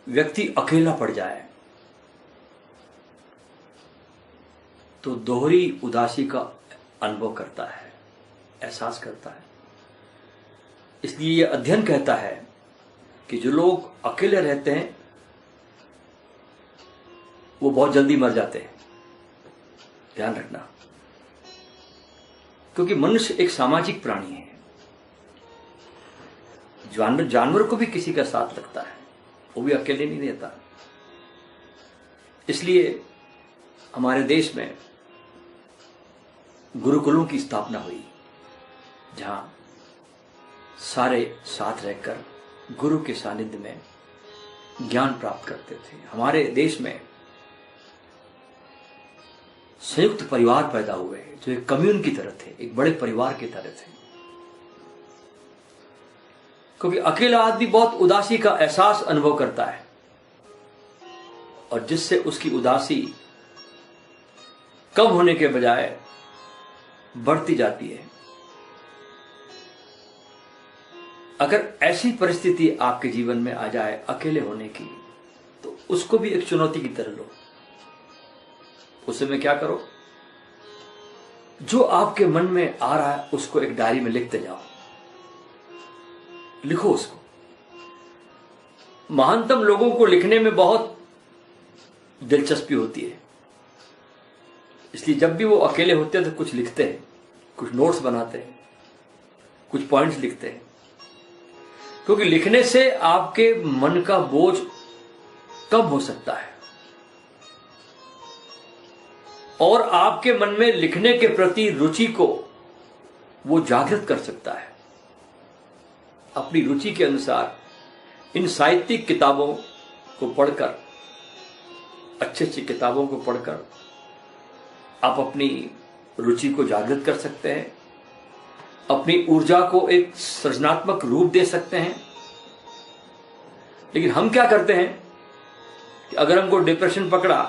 व्यक्ति अकेला पड़ जाए तो दोहरी उदासी का अनुभव करता है, एहसास करता है। इसलिए यह अध्ययन कहता है कि जो लोग अकेले रहते हैं वो बहुत जल्दी मर जाते हैं। ध्यान रखना, क्योंकि मनुष्य एक सामाजिक प्राणी है। जानवर को भी किसी का साथ लगता है, वो भी अकेले नहीं रहता। इसलिए हमारे देश में गुरुकुलों की स्थापना हुई, जहां सारे साथ रहकर गुरु के सानिध्य में ज्ञान प्राप्त करते थे। हमारे देश में संयुक्त परिवार पैदा हुए जो एक कम्यून की तरह थे, एक बड़े परिवार की तरह थे। क्योंकि अकेला आदमी बहुत उदासी का एहसास अनुभव करता है और जिससे उसकी उदासी कम होने के बजाय बढ़ती जाती है। अगर ऐसी परिस्थिति आपके जीवन में आ जाए अकेले होने की, तो उसको भी एक चुनौती की तरह लो। उस समय क्या करो, जो आपके मन में आ रहा है उसको एक डायरी में लिखते जाओ, लिखो उसको। महानतम लोगों को लिखने में बहुत दिलचस्पी होती है, इसलिए जब भी वो अकेले होते हैं तो कुछ लिखते हैं, कुछ नोट्स बनाते हैं, कुछ पॉइंट्स लिखते हैं। क्योंकि लिखने से आपके मन का बोझ कम हो सकता है और आपके मन में लिखने के प्रति रुचि को वो जागृत कर सकता है। अपनी रुचि के अनुसार इन साहित्यिक किताबों को पढ़कर, अच्छी अच्छी किताबों को पढ़कर आप अपनी रुचि को जागृत कर सकते हैं, अपनी ऊर्जा को एक सृजनात्मक रूप दे सकते हैं। लेकिन हम क्या करते हैं कि अगर हमको डिप्रेशन पकड़ा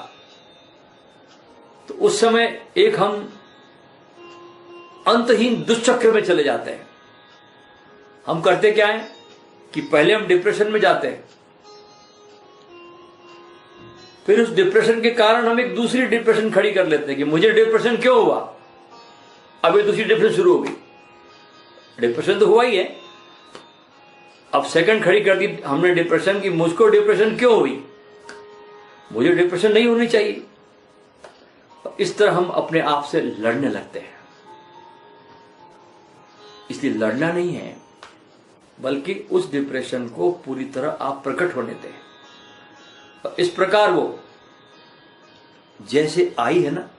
तो उस समय एक हम अंतहीन दुष्चक्र में चले जाते हैं। हम करते क्या है कि पहले हम डिप्रेशन में जाते हैं, फिर उस डिप्रेशन के कारण हम एक दूसरी डिप्रेशन खड़ी कर लेते हैं कि मुझे डिप्रेशन क्यों हुआ, अब ये दूसरी डिप्रेशन शुरू हो गई। डिप्रेशन तो हुआ ही है, अब सेकंड खड़ी कर दी हमने डिप्रेशन की, मुझको डिप्रेशन क्यों हुई, मुझे डिप्रेशन नहीं होनी चाहिए। इस तरह हम अपने आप से लड़ने लगते हैं। इसलिए लड़ना नहीं है, बल्कि उस डिप्रेशन को पूरी तरह आप प्रकट होने दें। इस प्रकार वो जैसे आई है ना,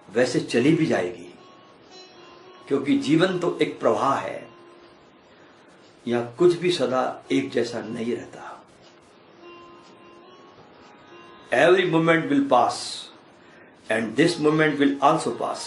वैसे चली भी जाएगी। क्योंकि जीवन तो एक प्रवाह है, यहां कुछ भी सदा एक जैसा नहीं रहता। Every moment will pass and this moment will also pass.